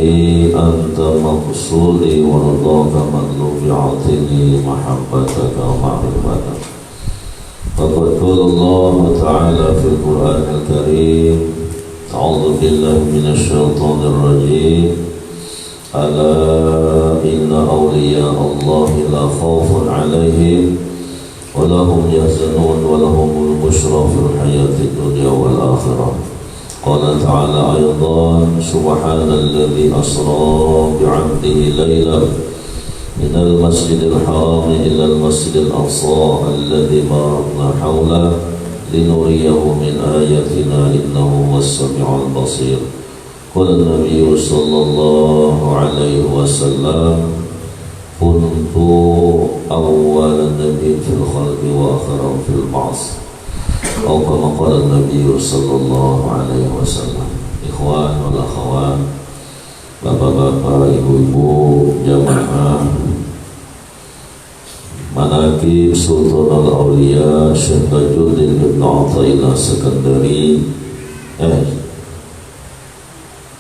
إلهي أنت مقصودي ورضاك مطلوبي أعطني محبتك ومعرفتك. فقد قال الله تعالى في القرآن الكريم: أعوذ بالله من الشيطان الرجيم، ألا إن أولياء الله لا خوف عليهم ولا هم يحزنون ولهم البشرى في الحياة الدنيا والآخرة. قال تعالى أيضا: سبحان الذي أسرى بعبده ليلا من المسجد الحرام إلى المسجد الأقصى الذي باركنا حوله لنريه من آياتنا إنه هو السميع البصير. قال النبي صلى الله عليه وسلم: كنت أول نبي في الخلق وآخرهم في البعث. أو كما قال النبي صلى الله عليه wasallam. Ikhwan wal akhwat, bapak-bapak, ibu-ibu, jamaah Manaqib Sultan al-Awliya Syekh Tajuddin Ibn Athaillah Sekandari,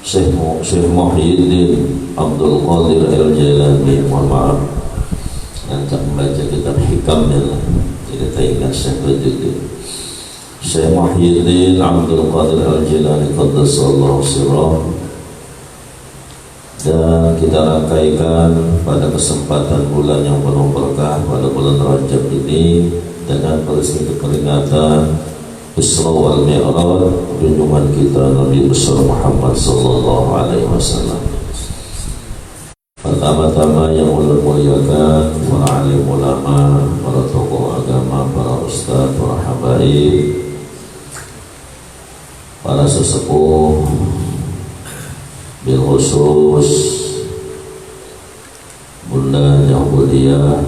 Syekh Muhyiddin Abdul Qadir Al-Jailani. Mohon maaf, nanti membaca kitab hikamnya lah, jadi tak ingat Syekh Tajuddin. Syekh Muhyiddin Abdul Qadir Al-Jailani Qaddasallahu sirrah. Dan kita rangkaikan pada kesempatan bulan yang penuh berkah pada bulan Rajab ini dengan peristiwa peringatan Isra wal Mi'raj, junjungan kita Nabi besar Muhammad sallallahu alaihi wasallam. Pertama-tama yang ulun muliakan para alim ulama, para tokoh agama, para ustaz, para habaib, para sesepuh, bil khusus Bunda yang mulia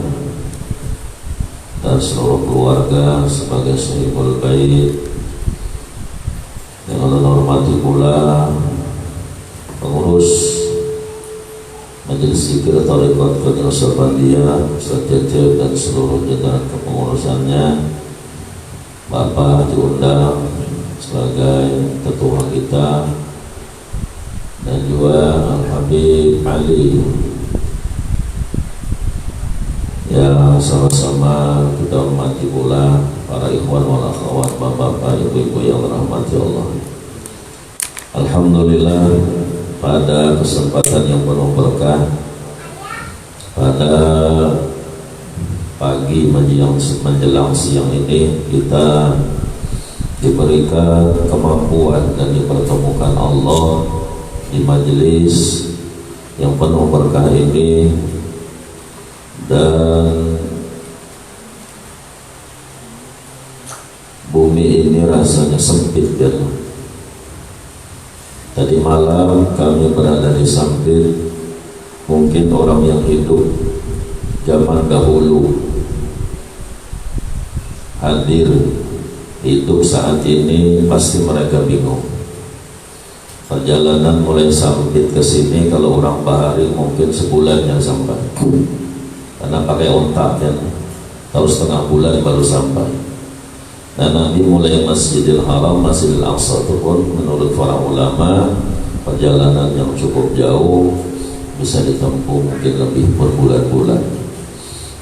dan seluruh keluarga sebagai sahibul bait, yang Allah hormati pula pengurus Majelis Zikir Thariqat Qadir Sabandiyah, Ustaz Cecep dan seluruh jajaran kepengurusannya. Bapak diundang sebagai ketua kita, dan juga Al-Habib Ali yang sama-sama kita hormati pula para ikhwan wal akhwat, bapak-bapak, ibu-ibu yang dirahmati Allah. Alhamdulillah, pada kesempatan yang penuh berkah pada pagi menjelang siang ini kita diberikan kemampuan dan dipertemukan Allah di majelis yang penuh berkah ini. Dan bumi ini rasanya sempit ya. Tadi malam kami berada di Sampit. Mungkin orang yang hidup zaman dahulu hadir hidup saat ini pasti mereka bingung. Perjalanan mulai Sampit ke sini kalau orang bahari mungkin sebulan yang sampai, karena pakai ontak kan, tahu setengah bulan baru sampai. Dan nanti mulai Masjidil Haram, Masjidil Aqsa itu pun menurut para ulama perjalanan yang cukup jauh, bisa ditempuh mungkin lebih berbulan-bulan.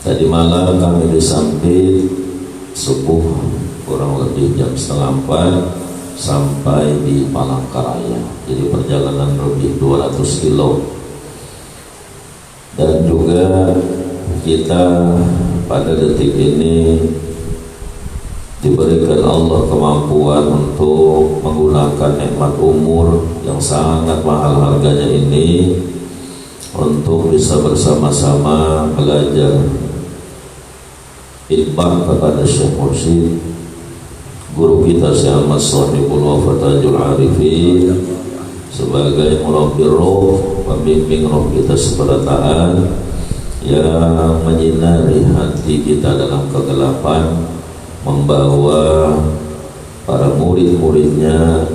Tadi malam kami di Sampit subuh kurang lebih jam 3:30 sampai di Palangkaraya. Jadi perjalanan lebih 200 kilo. Dan juga kita pada detik ini diberikan Allah kemampuan untuk menggunakan nikmat umur yang sangat mahal harganya ini untuk bisa bersama-sama belajar itbah kepada Syekh Mursyid, guru kita Syekh Ahmad Shahibul Wafa Tajul Arifin, sebagai murabbir roh, pembimbing roh kita seberataan yang menyinari hati kita dalam kegelapan, membawa para murid-muridnya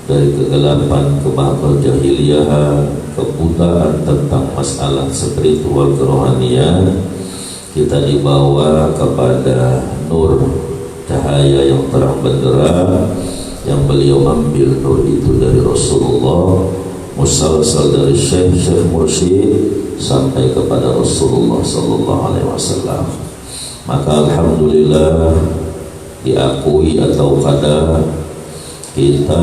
dari kegelapan ke bahar jahiliyah, kebutaan tentang masalah spiritual kerohanian, kita dibawa kepada nur cahaya yang terang benderang yang beliau ambil nur itu dari Rasulullah musalsal dari syekh mursyid sampai kepada Rasulullah sallallahu alaihi wasallam. Maka alhamdulillah diakui atau kada kita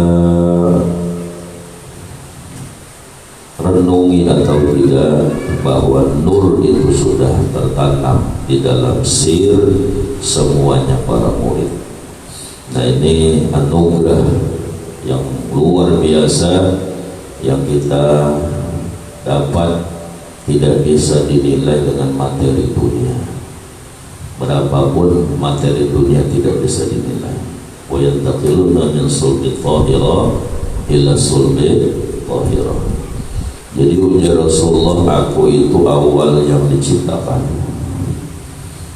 renungi atau tidak bahwa nur itu sudah tertanam di dalam sir semuanya para murid. Nah, ini anugerah yang luar biasa yang kita dapat, tidak bisa dinilai dengan materi dunia. Berapapun materi dunia tidak bisa dinilai. Wa yantaqiluna min sulbi tahira ila sulbi tahira. Jadi ujar Rasulullah, aku itu awal yang diciptakan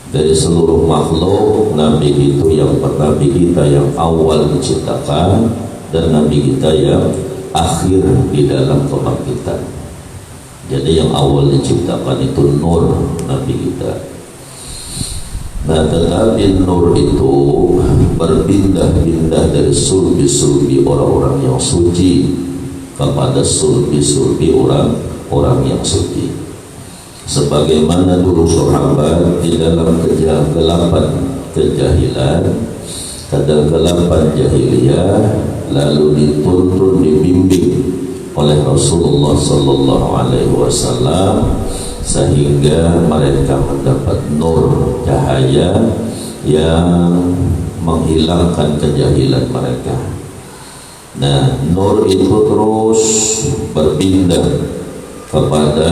dari seluruh makhluk. Nabi itu Nabi kita yang awal diciptakan, dan Nabi kita yang akhir di dalam kebangkitan. Jadi yang awal diciptakan itu nur Nabi kita. Nah, tetapi nur itu berpindah-pindah dari sulbi-sulbi orang-orang yang suci kepada sulbi-sulbi orang-orang yang suci. Sebagaimana dulu sahabat di dalam kegelapan kejahilan, kegelapan jahiliyah, lalu dituntun, dibimbing oleh Rasulullah sallallahu alaihi wasallam sehingga mereka mendapat nur, cahaya yang menghilangkan kejahilan mereka. Nah, nur itu terus berpindah kepada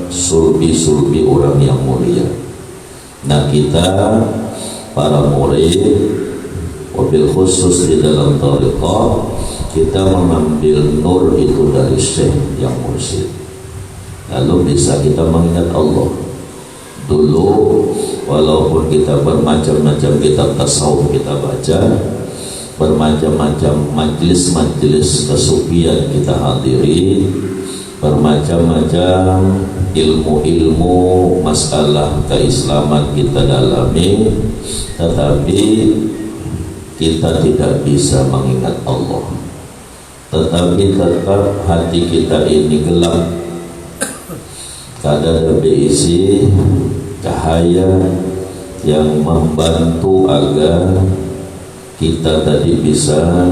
sulbi-sulbi orang yang mulia. Nah, kita para murid, wabil khusus di dalam thariqah, kita mengambil nur itu dari syekh yang mursyid. Lalu bisa kita mengingat Allah. Dulu walaupun kita bermacam-macam kitab tasawuf kita baca, bermacam-macam majlis-majlis kesufian kita hadiri, bermacam-macam ilmu-ilmu masalah keislaman kita dalami, tetapi kita tidak bisa mengingat Allah. Tetapi tetap hati kita ini gelap, kadang berisi cahaya yang membantu agar kita tadi bisa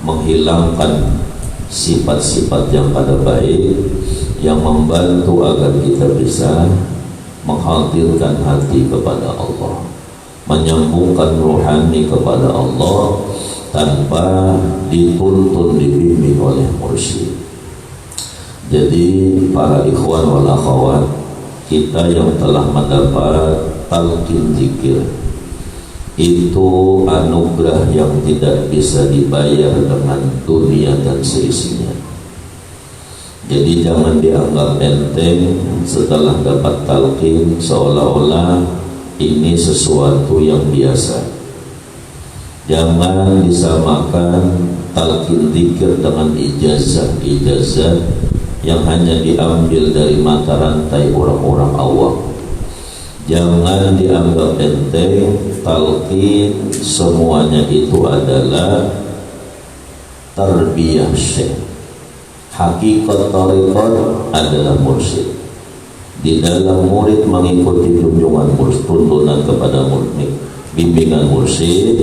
menghilangkan sifat-sifat yang kada baik, yang membantu agar kita bisa menghadirkan hati kepada Allah, menyambungkan rohani kepada Allah tanpa dituntun, dibimbing oleh mursyid. Jadi para ikhwan wal akhwat, kita yang telah mendapat talqin zikir itu anugerah yang tidak bisa dibayar dengan dunia dan seisinya. Jadi jangan dianggap enteng setelah dapat talqin seolah-olah ini sesuatu yang biasa. Jangan disamakan talqin zikir dengan ijazah yang hanya diambil dari mata rantai orang-orang awam. Jangan dianggap enteng talqin, semuanya itu adalah tarbiyah syekh. Hakikat tariqat adalah mursyid. Di dalam murid mengikuti junjungan tuntunan kepada murid, bimbingan mursyid,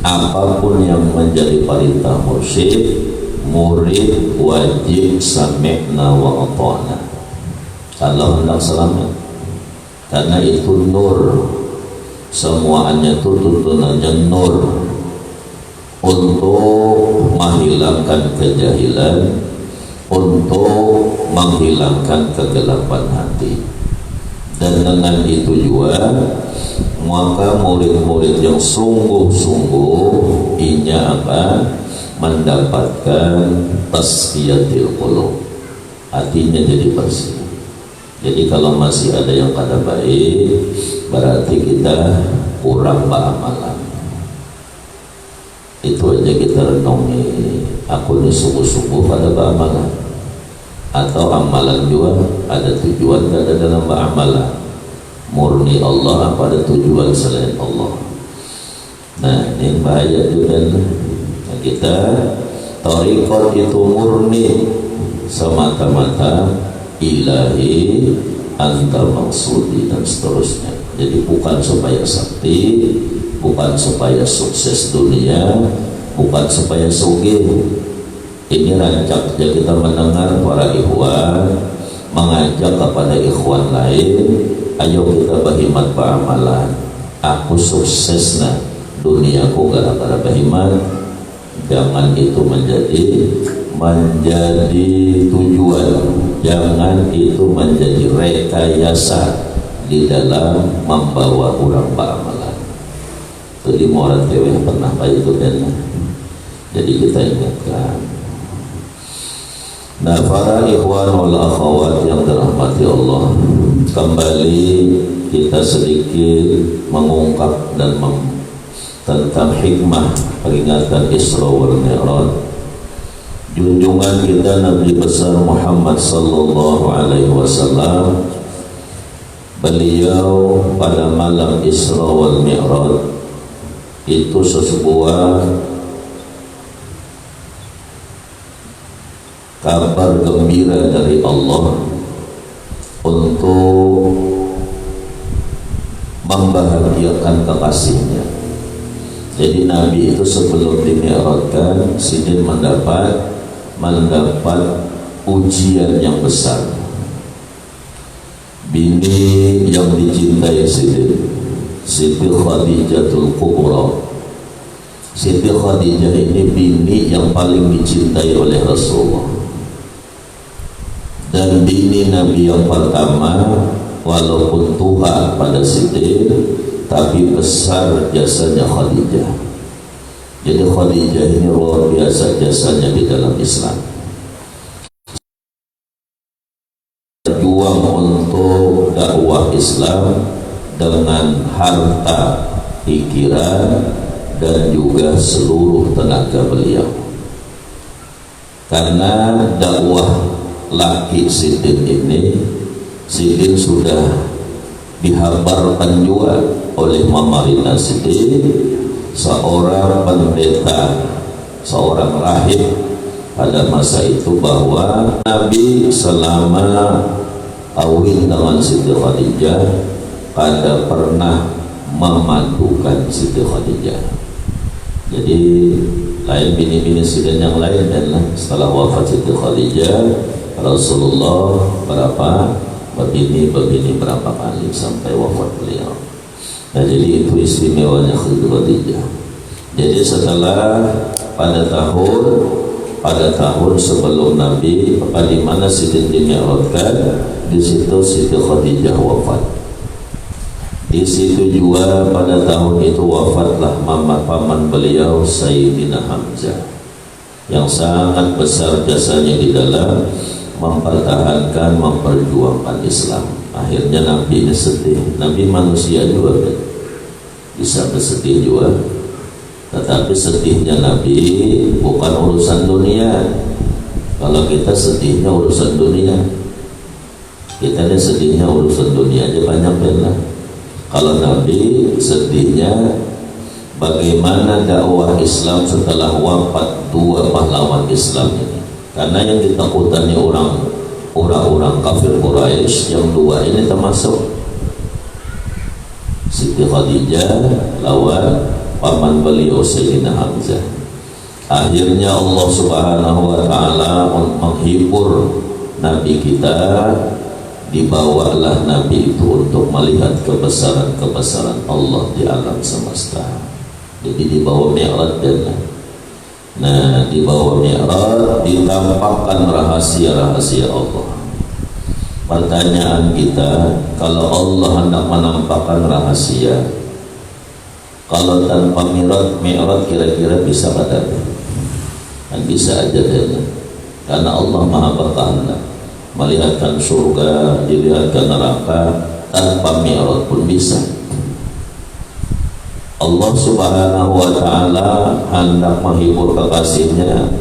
apapun yang menjadi perintah mursyid, murid wajib sami'na wa ata'na kalau hendak selamat. Karena itu nur, semuanya itu tuntunannya nur untuk menghilangkan kejahilan, untuk menghilangkan kegelapan hati. Dan dengan itu juga maka murid-murid yang sungguh-sungguh ini akan mendapatkan tasfiyatil qulub, hatinya jadi bersih. Jadi kalau masih ada yang kada baik, berarti kita kurang beramalan. Itu aja kita renungi, aku ini sungguh-sungguh pada beramalan, atau amalan juga ada tujuan ada dalam beramalan, murni Allah apa ada tujuan selain Allah. Nah, ini bahaya juga. Nah, kita tariqat itu murni semata-mata ilahi, anta maksudi, dan seterusnya. Jadi bukan supaya sakti, bukan supaya sukses dunia, bukan supaya sugih. Ini rancaknya kita mendengar para ikhwan mengajak kepada ikhwan lain, ayo kita berhimmat beramalan. Aku sukses nah duniaku gara-gara berhimmat. Jangan itu menjadi tujuan, jangan itu menjadi rekayasa di dalam membawa orang beramalan. Jadi morat dewe pernah itu kan. Jadi kita ingatkan. Nah, para ikhwan wal akhwat yang dirahmati Allah, kembali kita sedikit mengungkap dan tentang hikmah peringatan Isra wal Mi'raj. Junjungan kita Nabi besar Muhammad sallallahu alaihi wasallam, beliau pada malam Isra wal Mi'raj itu sebuah kabar gembira dari Allah untuk membahagiakan kekasihnya. Jadi Nabi itu sebelum dimi'rajkan sidin mendapat ujian yang besar. Bini yang dicintai sidin, Siti Khadijatul Kubra. Siti Khadijah ini bini yang paling dicintai oleh Rasulullah, dan bini Nabi yang pertama, walaupun tua pada Sidin, tapi besar jasanya Khadijah. Jadi Khadijah ini luar biasa jasanya di dalam Islam. Berjuang untuk dakwah Islam dengan harta, pikiran, dan juga seluruh tenaga beliau. Karena dakwah laki Sidin ini, Sidin sudah dihabarkan juga oleh Mama Rina Sidin, seorang pendeta, seorang rahib pada masa itu, bahwa Nabi selama awin dengan Siti Khadijah kada pernah memandukan Siti Khadijah. Jadi lain bini-bini Sidin yang lain, dan setelah wafat Siti Khadijah, Rasulullah berbini berapa kali sampai wafat beliau. Nah, jadi itu istimewanya Khadijah. Jadi setelah pada tahun sebelum Nabi, di mana Sidin dimi'rajkan, di situ Siti Khadijah wafat. Di situ juga pada tahun itu wafatlah paman beliau Sayyidina Hamzah, yang sangat besar jasanya di dalam mempertahankan, memperjuangkan Islam. Akhirnya Nabi ini sedih. Nabi manusia juga kan? Bisa bersedih juga, tetapi sedihnya Nabi bukan urusan dunia. Kalau kita sedihnya urusan dunia, kita ini sedihnya urusan dunia aja banyak benar. Kalau Nabi sedihnya bagaimana dakwah Islam setelah wafat dua pahlawan Islam ini. Karena yang ditakutannya orang kafir Quraisy yang dua ini termasuk Siti Khadijah lawan paman beliau Sayyidina Hamzah. Akhirnya Allah Subhanahu wa taala menghibur Nabi kita, dibawalah Nabi itu untuk melihat kebesaran-kebesaran Allah di alam semesta. Jadi dibawa Mi'raj dan di bawah Mi'raj ditampakkan rahasia-rahasia Allah. Pertanyaan kita, kalau Allah hendak menampakkan rahasia, kalau tanpa Mi'raj kira-kira bisa kata? Kan bisa aja deh. Karena Allah Maha berkehendak melihatkan surga, dilihatkan neraka, tanpa Mi'raj pun bisa. Allah Subhanahu wa taala hendak menghibur kekasihnya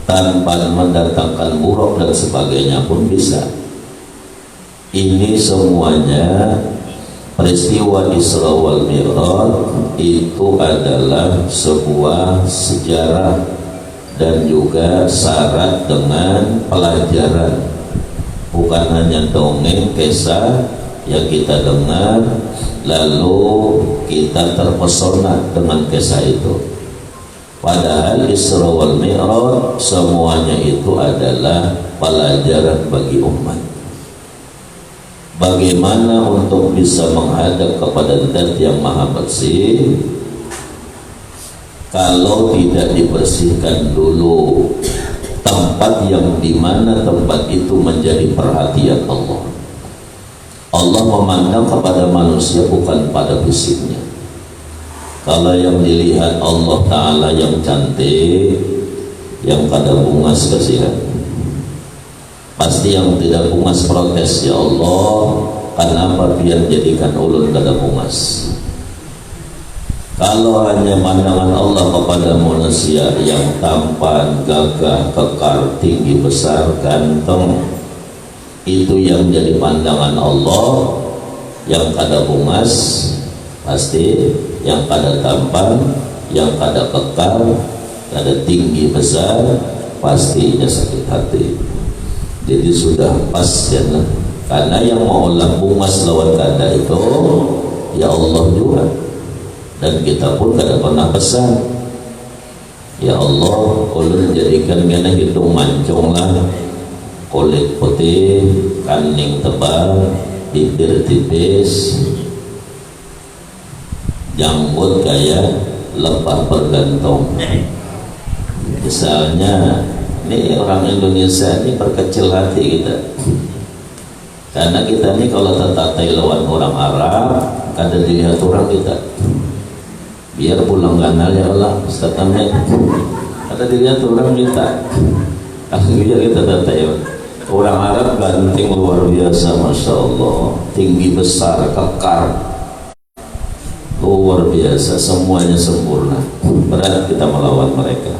tanpa mendatangkan buruk dan sebagainya pun bisa. Ini semuanya peristiwa Isra wal Mi'raj itu adalah sebuah sejarah dan juga syarat dengan pelajaran, bukan hanya dongeng kisah yang kita dengar lalu kita terpesona dengan kisah itu. Padahal Isra wal Mi'raj semuanya itu adalah pelajaran bagi umat. Bagaimana untuk bisa menghadap kepada Zat yang Maha Bersih kalau tidak dibersihkan dulu tempat yang dimana tempat itu menjadi perhatian Allah. Allah memandang kepada manusia bukan pada fisiknya. Kalau yang dilihat Allah Ta'ala yang cantik, yang kada bungas kasihan, pasti yang tidak bungas protes, ya Allah kenapa biar jadikan ulun kada bungas. Kalau hanya pandangan Allah kepada manusia yang tampan, gagah, kekar, tinggi, besar, ganteng, itu yang jadi pandangan Allah, yang kada bungas pasti, yang kada tampan, yang kada kekar, kada tinggi besar, pastinya sakit hati. Jadi sudah pas ya, karena yang maulah bungas lawan kada itu ya Allah juga, dan kita pun kada pernah pesan ya Allah ulun jadikan kena hidung mancung lah, kulit putih, kaning tebal, bibir tipis, janggut kayak lepah bergantung. Misalnya ini orang Indonesia ini perkecil hati kita, karena kita ini kalau tertatai lawan orang Arab kada dilihat orang kita, biar pulang kanal ya Allah Ustaz Ahmed, kada dilihat orang kita, akhirnya kita tatai orang Arab ganteng luar biasa, Masya Allah, tinggi besar, kekar, luar biasa, semuanya sempurna, berat kita melawan mereka.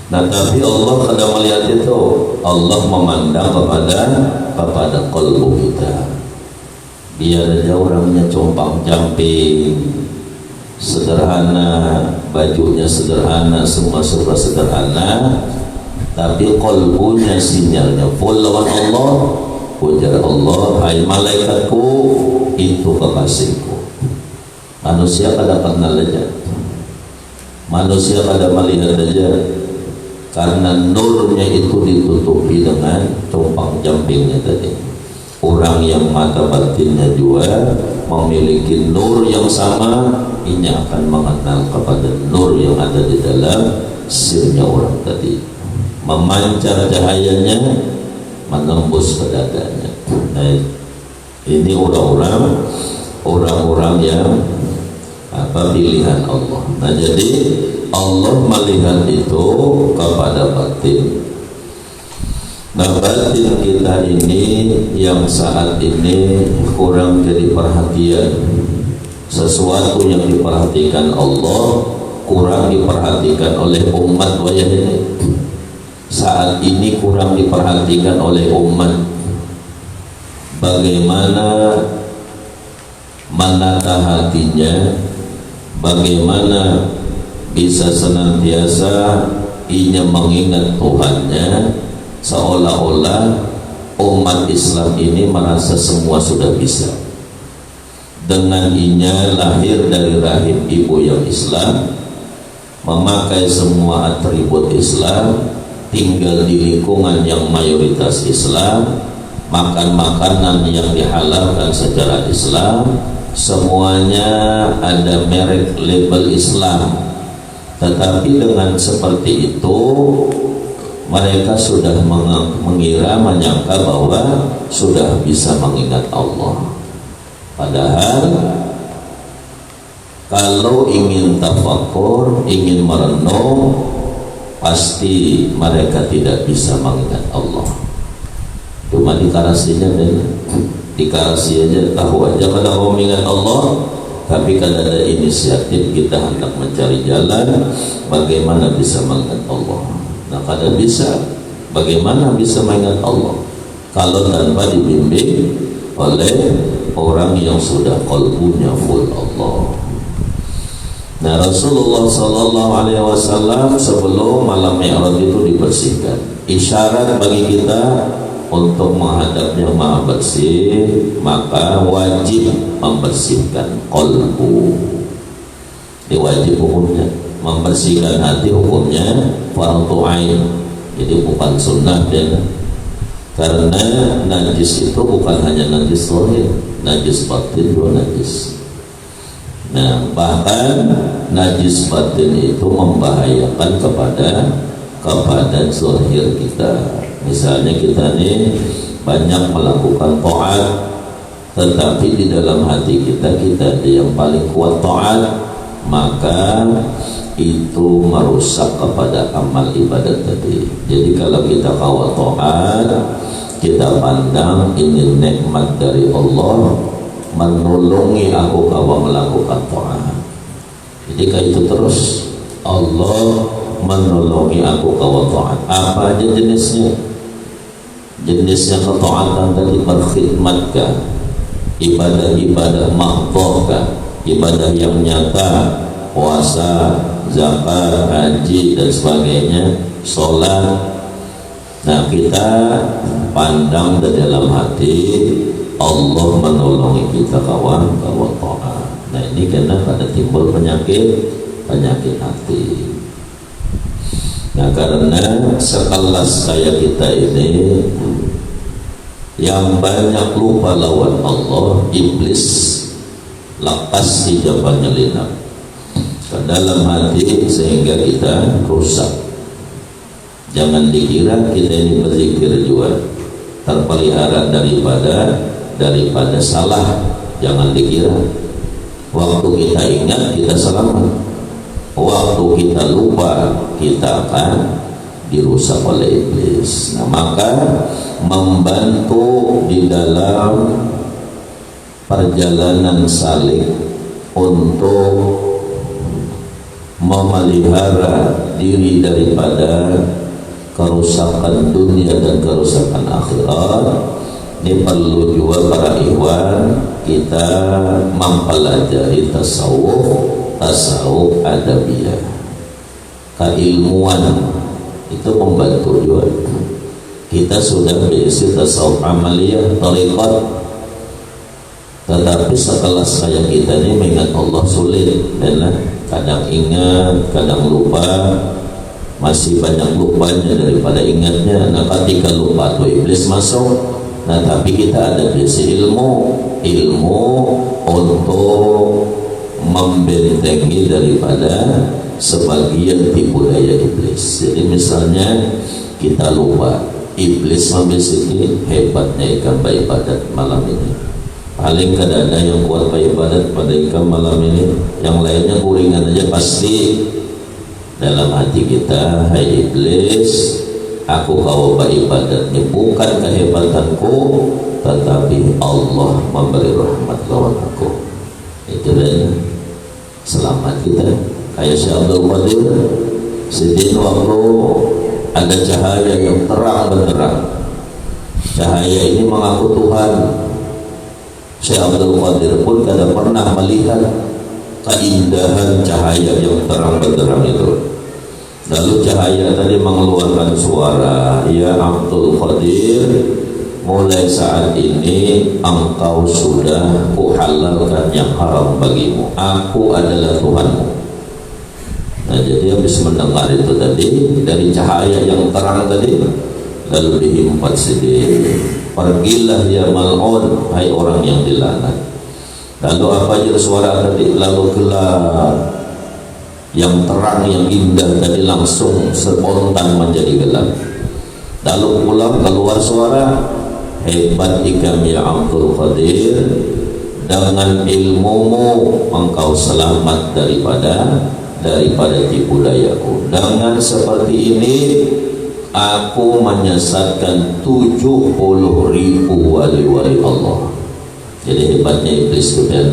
Nah tapi Allah kada melihat itu, Allah memandang kepada qalbu kita. Biar aja orangnya compang camping, sederhana, bajunya sederhana, semua serba sederhana, tapi qalbunya sinyalnya full lawan Allah. Ujar Allah, hai malaikatku, itu kekasihku. Manusia kada kenal aja, manusia kada melihat aja, karena nurnya itu ditutupi dengan compang campingnya tadi. Orang yang mata batinnya juga memiliki nur yang sama, ini akan mengenal kepada nur yang ada di dalam sirnya orang tadi, memancar cahayanya menembus ke dadanya. Nah, ini orang-orang yang pilihan Allah. Nah jadi Allah melihat itu kepada batin. Nah batin kita ini yang saat ini kurang jadi perhatian. Sesuatu yang diperhatikan Allah kurang diperhatikan oleh umat wayah ini. Saat ini kurang diperhatikan oleh umat. Bagaimana menata hatinya, bagaimana bisa senantiasa inya mengingat Tuhannya, seolah-olah umat Islam ini merasa semua sudah bisa. Dengan inya lahir dari rahim ibu yang Islam, memakai semua atribut Islam, tinggal di lingkungan yang mayoritas Islam, makan makanan yang dihalalkan secara Islam, semuanya ada merek label Islam. Tetapi dengan seperti itu mereka sudah mengira, menyangka bahwa sudah bisa mengingat Allah. Padahal kalau ingin tafakur, ingin merenung, pasti mereka tidak bisa mengingat Allah. Cuma dikarasinya dan dikarasi aja, tahu aja kada mau mengingat Allah, tapi kada ada inisiatif kita hendak mencari jalan bagaimana bisa mengingat Allah. Nah kada bisa, bagaimana bisa mengingat Allah kalau tanpa dibimbing oleh orang yang sudah qalbunya full Allah. Nah, Rasulullah Sallallahu Alaihi Wasallam sebelum malam Mi'raj itu dibersihkan. Isyarat bagi kita untuk menghadap yang maha bersih, maka wajib membersihkan qalbu. Ini wajib hukumnya. Membersihkan hati hukumnya fardu ain. Jadi bukan sunnah dan karena najis itu bukan hanya najis zahir, najis batin juga najis. Nah, bahkan najis batin itu membahayakan kepada zahir kita. Misalnya kita nih banyak melakukan taat, tetapi di dalam hati kita ada yang paling kuat taat, maka itu merusak kepada amal ibadat tadi. Jadi kalau kita kawat taat, kita pandang ini nikmat dari Allah menolongi aku kalau melakukan taat. Jadi kayak itu terus, Allah menolongi aku kalau taat. Apa aja jenisnya? Jenisnya ketaatan tadi, berkhidmatkah, ibadah-ibadah mahdhah, ibadah yang nyata, puasa, zakat, haji dan sebagainya, sholat. Nah, kita pandang di dalam hati Allah menolongi kita kawan taat. Nah, ini karena pada timbul penyakit hati. Nah, karena sekelas kayak kita ini yang banyak lupa lawan Allah, iblis lepas hijabannya lina ke dalam hati sehingga kita rusak. Jangan dikira kita ini berzikir juga terpelihara daripada salah. Jangan dikira waktu kita ingat kita selamat, waktu kita lupa kita akan dirusak oleh iblis. Nah, maka membantu di dalam perjalanan salik untuk memelihara diri daripada kerusakan dunia dan kerusakan akhirat, ini perlu juga para ikhwan kita mempelajari tasawuf adabiyah, keilmuan itu membantu juga. Kita sudah berisi tasawuf amaliyah, tariqat, tetapi setelah saya kita ini mengingat Allah sulit, dan kadang ingat, kadang lupa, masih banyak lupanya daripada ingatnya. Nah, ketika lupa tuh iblis masuk. Nah, tapi kita ada berisi ilmu untuk membentengi daripada sebagian tipu daya iblis. Jadi misalnya kita lupa, iblis membisiki hebatnya ikan ibadat malam ini. Paling kadang ada yang kuat ibadat pada ikan malam ini, yang lainnya kuringan aja. Pasti dalam hati kita, hai iblis, aku kau ibadatnya bukan kehebatanku, tetapi Allah memberi rahmat lawan aku. Itu dan selamat kita. Kayak Syekh Abdul Qadir Sidin, waktu ada cahaya yang terang benderang, cahaya ini mengaku Tuhan. Syekh Abdul Qadir pun tidak pernah melihat keindahan cahaya yang terang benderang itu. Lalu cahaya tadi mengeluarkan suara, ya Abdul Qadir, mulai saat ini engkau sudah kuhalalkan yang haram bagimu. Aku adalah Tuhanmu. Nah, jadi habis mendengar itu tadi dari cahaya yang terang tadi, lalu dihimpat sedih. Pergilah ya mal'un, hai orang yang dilaknat. Lalu apa aja suara tadi? Lalu gelap. Yang terang, yang indah tadi langsung spontan menjadi gelap. Lalu pulang keluar suara, hebat ikam ya Abdul Qadir, dengan ilmumu engkau selamat daripada tipu dayaku. Dengan seperti ini aku menyesatkan 70.000 wali-wali Allah. Jadi hebatnya iblis itu ya.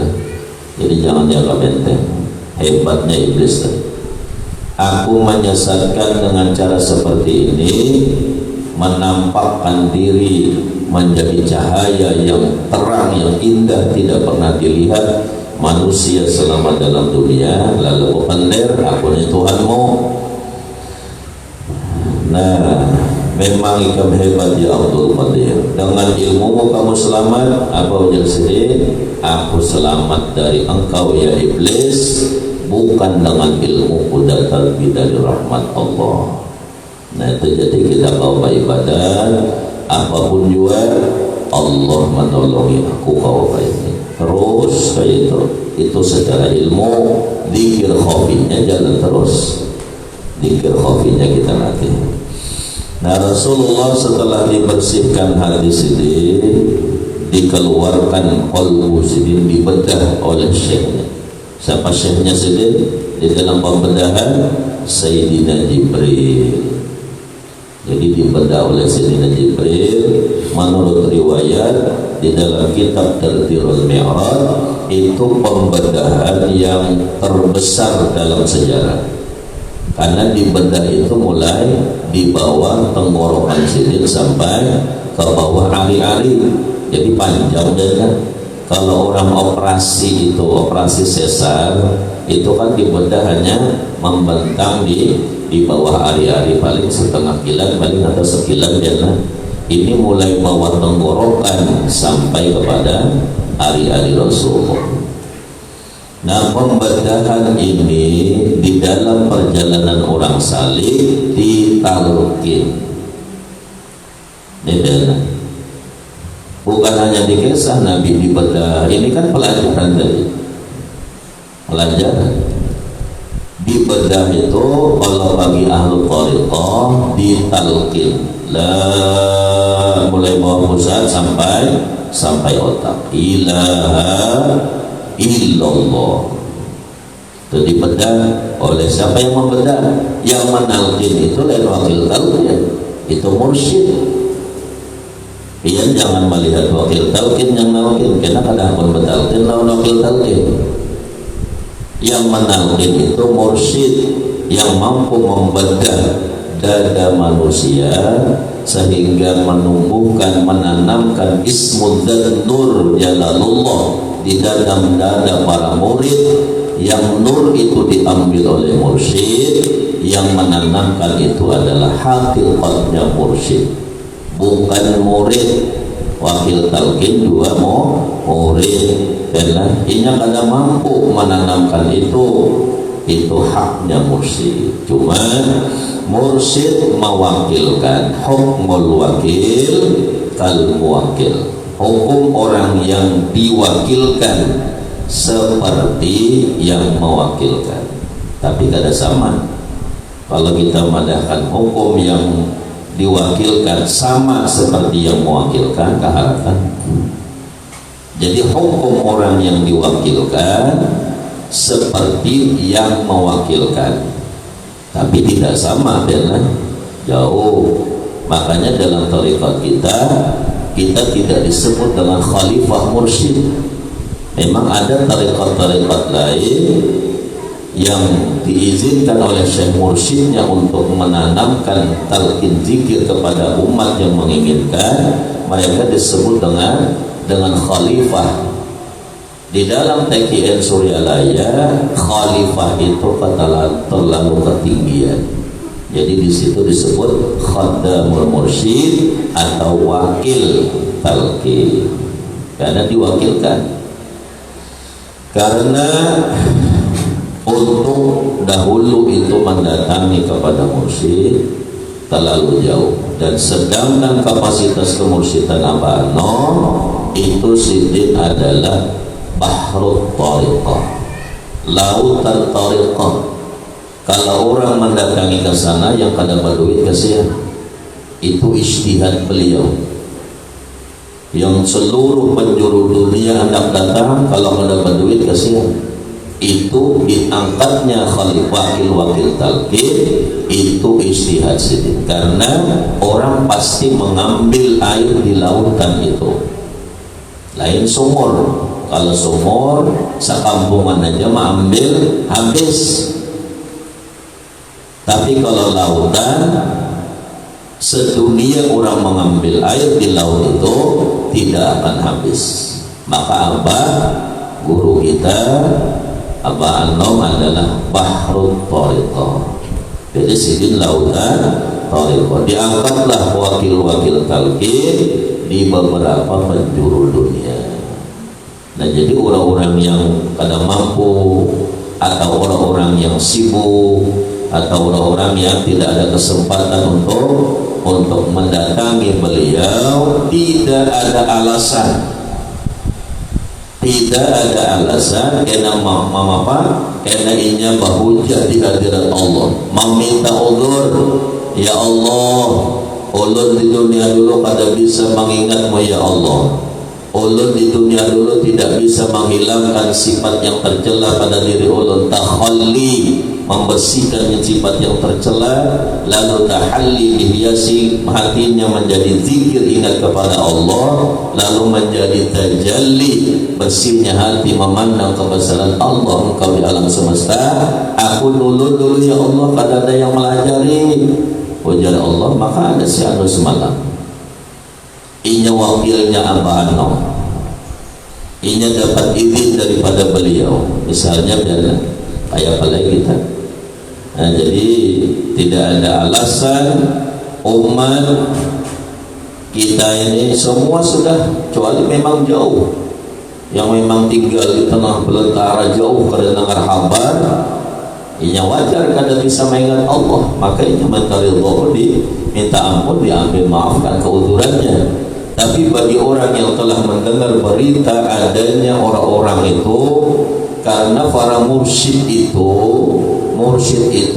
Jadi jangan dianggap enteng. Hebatnya iblis tadi. Aku menyesatkan dengan cara seperti ini, menampakkan diri menjadi cahaya yang terang, yang indah, tidak pernah dilihat, manusia selama dalam dunia, lalu kepender aku ni Tuhanmu. Nah, memang ikam hebat ya Abdul Qadir. Dengan ilmumu kamu selamat. Apa ujar sini? Aku selamat dari engkau ya iblis, bukan dengan ilmuku datang dari rahmat Allah. Nah itu jadi kita bawa ibadah apapun juga Allah menolongi aku kau ini. Terus kayak itu secara ilmu. Zikir khafinya jalan terus. Zikir khafinya kita latih. Nah Rasulullah setelah dibersihkan hati sini, dikeluarkan qalbu sidin, dibedah oleh syekhnya. Siapa syekhnya sidin? Di dalam pembedahan Sayyidina Jibril. Jadi dibedah oleh Sayyidina Jibril. Menurut riwayat di dalam kitab Tadbirul Mi'raj, itu pembedahan yang terbesar dalam sejarah. Karena dibedah itu mulai di bawah tenggorokan sidin sampai ke bawah ari-ari. Jadi panjang kan. Kalau orang operasi itu, operasi sesar, itu kan dibedah hanya membentang di bawah ari-ari, paling setengah kilan paling atau sekilan ya. Ini mulai bawah tenggorokan sampai kepada ari-ari Rasulullah. Nah pembedahan ini di dalam perjalanan orang salih ditalqin. Bukan hanya di kisah Nabi dibedah, ini kan pelajaran dari pelajaran. Dibedah itu kalau bagi ahlu thariqah ditalqin, mulai bawah pusat sampai otak. Ilaha illallah. Itu dibedah oleh siapa yang membedah? Yang menalqin itu lain wakil talqin, itu mursyid. Iyan jangan melihat wakil talqin yang nalqin, karena kadang pun betalqin lawan wakil talqin. Yang menalqin itu mursyid yang mampu membedah dada manusia sehingga menumbuhkan, menanamkan ismud dan nur jalalullah di dalam dada para murid. Yang nur itu diambil oleh mursyid, yang menanamkan itu adalah hakikatnya mursyid, bukan murid. Wakil talqin dua murid, karena ini kada mampu menanamkan itu haknya mursyid. Cuma mursyid mewakilkan, hukmul wakil kal muwakil, hukum orang yang diwakilkan seperti yang mewakilkan. Tapi kada sama. Kalau kita madahkan hukum yang diwakilkan sama seperti yang mewakilkan, keharatan. Jadi hukum orang yang diwakilkan seperti yang mewakilkan, tapi tidak sama dengan jauh. Makanya dalam tarekat kita tidak disebut dengan khalifah mursyid. Memang ada tarekat-tarekat lain yang diizinkan oleh syekh mursyidnya untuk menanamkan talqin zikir kepada umat yang menginginkan, mereka disebut dengan khalifah. Di dalam TKN Suryalaya, khalifah itu terlalu ketinggian. Jadi di situ disebut khadamul mursyid atau wakil talqin, karena diwakilkan. Karena untuk dahulu itu mendatangi kepada mursyid terlalu jauh, dan sedangkan kapasitas kemursyidhan Abano itu sidin adalah bahrut tariqah, lautan tariqah. Kalau orang mendatangi ke sana yang kada berduit kasihan, itu ijtihad beliau. Yang seluruh penjuru dunia hendak datang, kalau kada berduit kasihan, itu diangkatnya khalifah wakil talqin itu ijtihad sidin. Karena orang pasti mengambil air di lautan itu, lain sumur. Kalau sumur sekampungan aja mengambil habis, tapi kalau lautan sedunia orang mengambil air di laut itu tidak akan habis. Maka apa? guru kita Abah Anom adalah Bahrul Thariqah. Jadi sidin lautan Thariqah. Diangkatlah wakil-wakil talqin di beberapa penjuru dunia. Nah, jadi orang-orang yang kada mampu atau orang-orang yang sibuk atau orang-orang yang tidak ada kesempatan untuk mendatangi beliau, tidak ada alasan karena karena inya berhujjah di hadirat Allah, meminta udzur. Ya Allah, ulun di dunia dulu kada bisa mengingatmu ya Allah. Ulun di dunia dulu tidak bisa menghilangkan sifat yang tercela pada diri ulun. Takhalli, membersihkan sifat yang tercela, lalu tahalli, dihiasi hatinya menjadi zikir, ingat kepada Allah, lalu menjadi tajalli, bersihnya hati memandang kebesaran Allah engkau di alam semesta. Aku dulu ya Allah kada ada yang melajari. Ujar Allah, maka ada si anu semalam inya wakilnya Abah Anom, inya dapat izin daripada beliau, misalnya biar kayak apa lagi kita. Nah, jadi tidak ada alasan umat kita ini semua sudah, kecuali memang jauh, yang memang tinggal di tengah belantara jauh kada dengar kabar, inya wajar kada bisa mengingat Allah, maka inya mencari Allah, minta ampun, diambil maafkan keuzurannya. Tapi bagi orang yang telah mendengar berita adanya orang-orang itu, karena para mursyid itu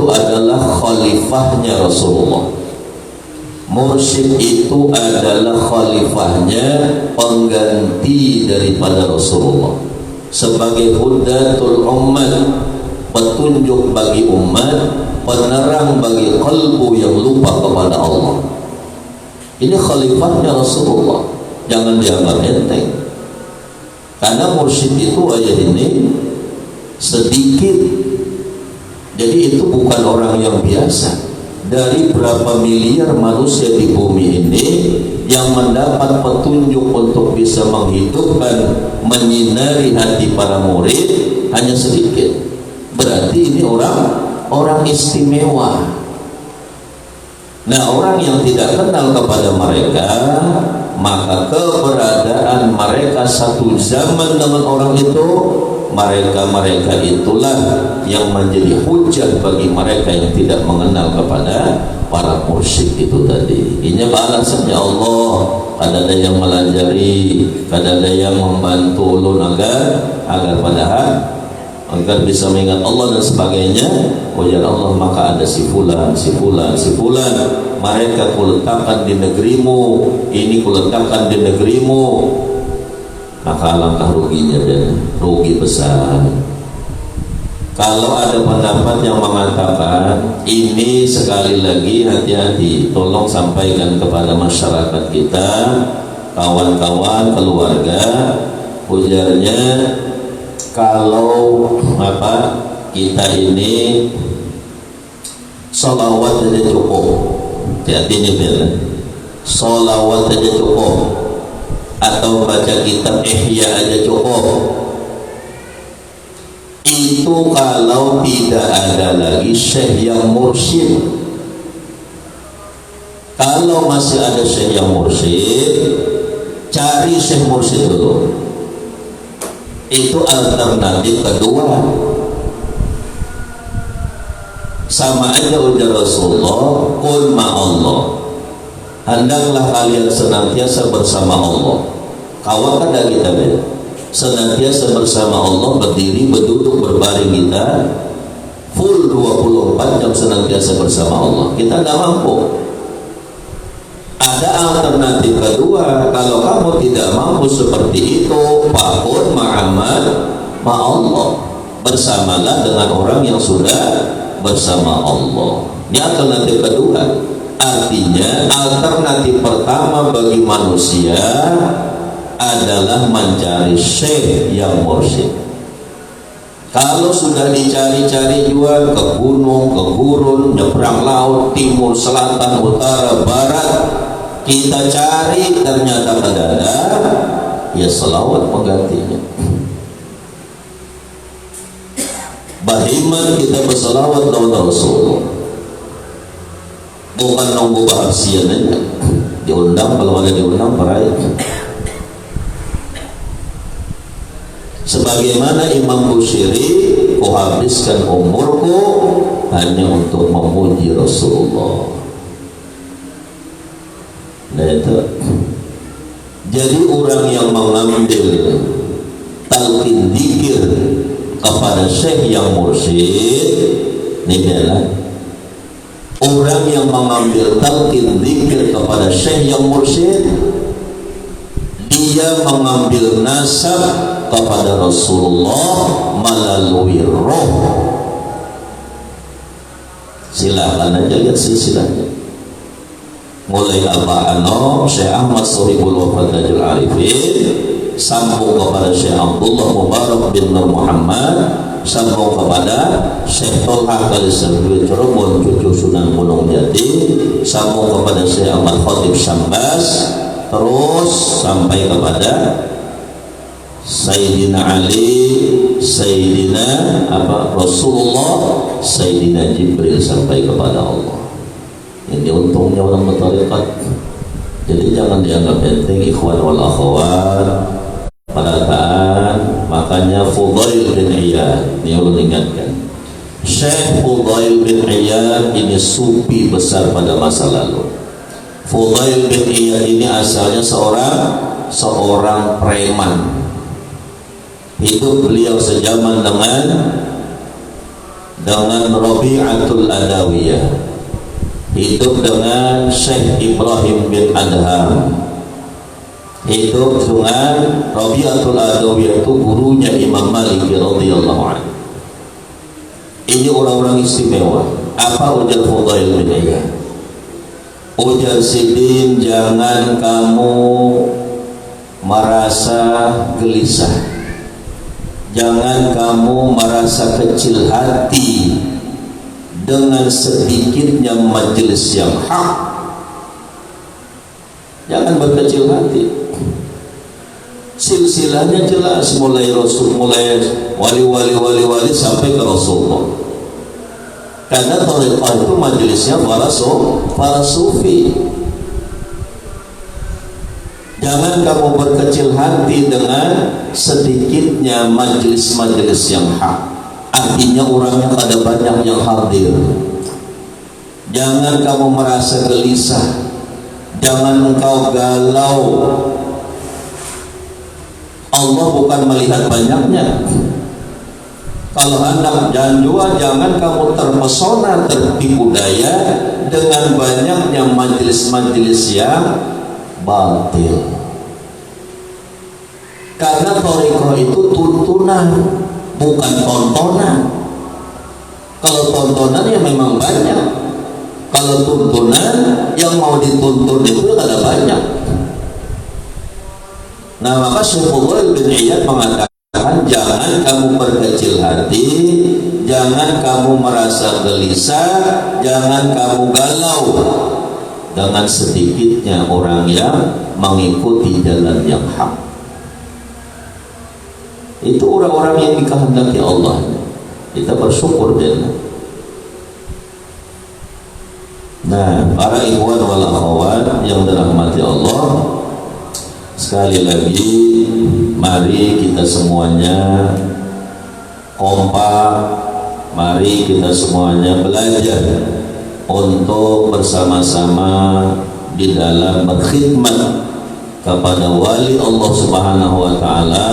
adalah khalifahnya Rasulullah. Mursyid itu adalah khalifahnya, pengganti daripada Rasulullah, sebagai hudatul umat, petunjuk bagi umat, penerang bagi kalbu yang lupa kepada Allah. Ini khalifahnya Rasulullah, jangan dianggap enteng. Karena mursyid itu ayat ini sedikit, jadi itu bukan orang yang biasa. Dari berapa miliar manusia di bumi ini yang mendapat petunjuk untuk bisa menghidupkan, menyinari hati para murid hanya sedikit. Berarti ini orang istimewa. Nah, orang yang tidak kenal kepada mereka, maka keberadaan mereka satu zaman dengan orang itu, mereka itulah yang menjadi hujah bagi mereka yang tidak mengenal kepada para mursyid itu tadi. Ini alasannya Allah, kada ada yang melajari, kada ada yang membantu ulun agar padahal agar bisa mengingat Allah dan sebagainya. Wajar Allah, maka ada si fulan, mereka kuletakkan di negerimu, ini kuletakkan di negerimu, maka alangkah ruginya, dan rugi besar. Kalau ada pendapat yang mengatakan ini, sekali lagi hati-hati, tolong sampaikan kepada masyarakat kita, kawan-kawan, keluarga. Ujarnya, kalau kita ini sholawat aja cukup, hati-hati nih, sholawat aja cukup, atau baca kitab Ihya aja cukup. Itu kalau tidak ada lagi syekh yang mursyid. Kalau masih ada syekh yang mursyid, cari syekh mursyid dulu. Itu alternatif kedua. Sama aja ujar Rasulullah, qul ma'allah, hendaklah kalian senantiasa bersama Allah. Kawan kada kita senantiasa bersama Allah, berdiri, berduduk, berbaring, kita full 24 jam senantiasa bersama Allah. Kita tidak mampu. Ada alternatif kedua, kalau kamu tidak mampu seperti itu, fakun ma'amal ma'allah, bersamalah dengan orang yang sudah bersama Allah. Ini alternatif kedua. Artinya alternatif pertama bagi manusia adalah mencari syekh yang mursyid. Kalau sudah dicari-cari juga ke gunung, ke gurun, nyebrang laut, timur, selatan, utara, barat, kita cari ternyata tidak ada, ya selawat penggantinya. bahiman kita bersalawat kepada Rasulullah, bukan nunggu bahasian aja. Diundang, kalau ada diundang perai. Sebagaimana Imam Bushiri, ku habiskan umurku hanya untuk memuji Rasulullah. Nah itu. Jadi orang yang mengambil talqin dzikir kepada syekh yang mursyid, ini adalah orang yang mengambil talqin dzikir kepada syekh yang mursyid, dia mengambil nasab kepada Rasulullah melalui roh. Silakan aja lihat silsilahnya. Mulai Al-Ba'ano, Syekh Ahmad Sohibul Wafat Najul Arifin, sambung kepada Syekh Abdullah Mubarak bin Nur Muhammad, sambung kepada Syekh Tolha Kalisarwi Cirebon, cucu Sunan Gunung Jati, sambung kepada Syekh Ahmad Khatib Syambas, terus sampai kepada Sayyidina Ali, Sayyidina Rasulullah, Sayyidina Jibril, sampai kepada Allah. Ini untungnya orang bertarekat. Jadi jangan dianggap enteng, ikhwan wal akhwat, perataan. Makanya Fudail bin Iyad, ini ulun ingatkan, Syekh Fudail bin Iyad ini sufi besar pada masa lalu. Fudail bin Iyad ini asalnya seorang preman. Hidup beliau sejaman dengan Rabi'atul Adawiyah, hidup dengan Syekh Ibrahim bin Adham, hidup dengan Rabi'atul Adawiyah, itu gurunya Imam Malik radhiyallahu anhu. Ini orang-orang istimewa. Apa ujar Fudail bin Iyad? Ujar Sidin, jangan kamu merasa gelisah, jangan kamu merasa kecil hati dengan sedikitnya majelis yang hak. Jangan berkecil hati. Silsilahnya jelas, mulai wali-wali sampai ke Rasulullah. Karena thariqah itu majelisnya para sufi. Jangan kamu berkecil hati dengan sedikitnya majelis-majelis yang hak. Artinya orangnya ada banyak yang hadir. Jangan kamu merasa gelisah, jangan engkau galau. Allah bukan melihat banyaknya. Kalau hendak janjua, jangan kamu terpesona, tertipu daya dengan banyaknya majelis-majelis yang batil. Karena thariqah itu tuntunan, bukan tontonan. Kalau tontonan ya memang banyak. Kalau tuntunan, yang mau dituntun itu ada banyak. Nah, maka Syekh Fudail bin Iyad mengatakan, jangan kamu berkecil hati, jangan kamu merasa gelisah, jangan kamu galau dengan sedikitnya orang yang mengikuti jalan yang hak. Itu orang-orang yang dikehendaki Allah. Kita bersyukur dengan. Nah, para ikhwan wal akhwat yang dirahmati Allah, sekali lagi mari kita semuanya kompak, mari kita semuanya belajar untuk bersama-sama di dalam berkhidmat kepada wali Allah Subhanahu wa taala,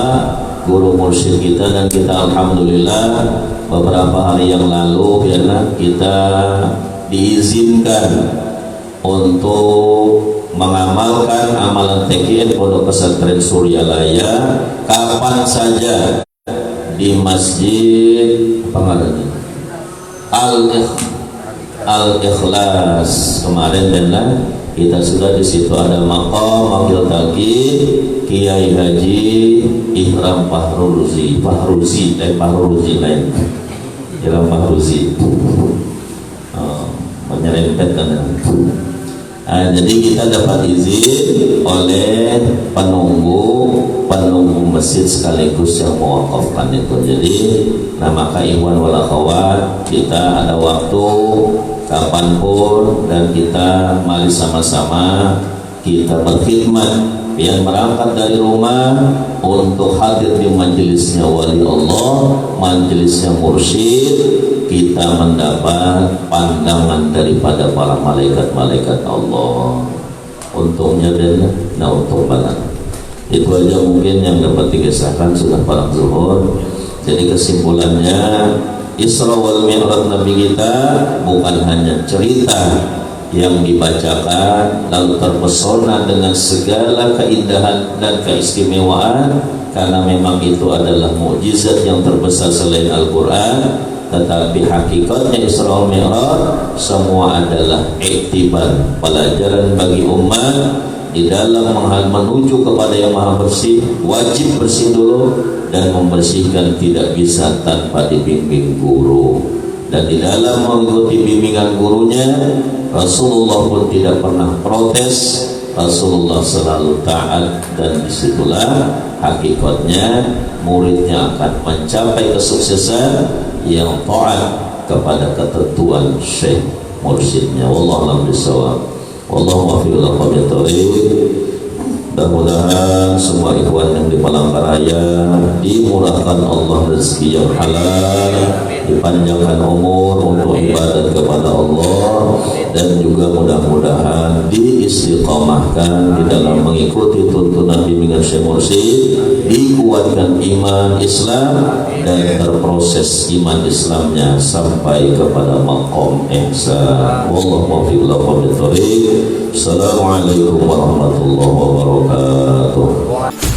guru mursyid kita. Dan kita alhamdulillah beberapa hari yang lalu ya, kita diizinkan untuk mengamalkan amalan TKN Pondok Pesantren Suryalaya kapan saja di Masjid Al-Ikhlas kemarin. Dan kita sudah di situ ada maqam wakil talqin Kiai Haji Ihram Fahruzi lain Ihram Fahruzi menyerempet kan. Jadi kita dapat izin oleh penunggu masjid sekaligus yang mewakafkan itu. Jadi maka ikhwan wal akhwat, kita ada waktu kapanpun dan kita mari sama-sama kita berkhidmat yang berangkat dari rumah untuk hadir di majelisnya wali Allah, majelisnya mursyid. Kita mendapat pandangan daripada para malaikat-malaikat Allah. Untungnya dan untuk balan. Itu aja mungkin yang dapat dikisahkan sudah para zuhur. Jadi kesimpulannya, Isra wal Mi'raj Nabi kita bukan hanya cerita yang dibacakan lalu terpesona dengan segala keindahan dan keistimewaan, karena memang itu adalah mukjizat yang terbesar selain Al-Quran. Tetapi hakikatnya Isra wal Mi'raj semua adalah iktibar, pelajaran bagi umat di dalam menuju kepada yang maha bersih. Wajib bersih dulu, dan membersihkan tidak bisa tanpa dibimbing guru. Dan di dalam mengikuti bimbingan gurunya, Rasulullah pun tidak pernah protes. Rasulullah selalu taat, dan disitulah hakikatnya muridnya akan mencapai kesuksesan yang taat kepada ketentuan syekh mursyidnya. Wallahu a'lam bishawab. Wallahu muwaffiq ila aqwamit thoriq. Mudah-mudahan semua ikhwan yang di Palangkaraya dimurahkan Allah rezeki yang halal, dipanjangkan umur untuk ibadat kepada Allah, dan juga mudah-mudahan diistiqamahkan di dalam mengikuti tuntunan bimbingan Syekh Mursyid, dikuatkan iman Islam dan terproses iman Islamnya sampai kepada maqam ihsan. Wallahu muwaffiq ila aqwamit thoriq. Assalamualaikum warahmatullahi wabarakatuh.